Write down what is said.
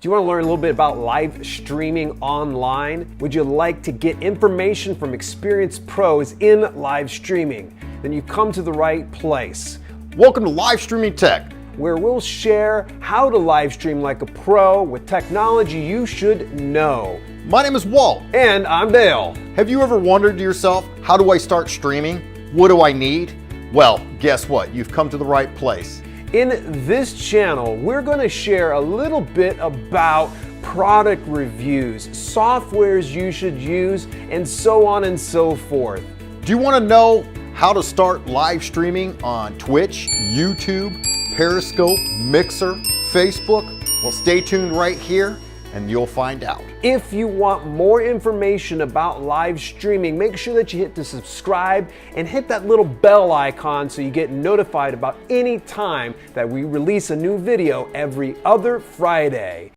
Do you want to learn a little bit about live streaming online? Would you like to get information from experienced pros in live streaming? Then you come to the right place. Welcome to Live Streaming Tech, where we'll share how to live stream like a pro with technology you should know. My name is Walt. And I'm Dale. Have you ever wondered to yourself, how do I start streaming? What do I need? Well, guess what? You've come to the right place. In this channel, we're going to share a little bit about product reviews, softwares you should use, and so on and so forth. Do you want to know how to start live streaming on Twitch, YouTube, Periscope, Mixer, Facebook? Well, stay tuned right here and you'll find out. If you want more information about live streaming, make sure that you hit the subscribe and hit that little bell icon so you get notified about any time that we release a new video every other Friday.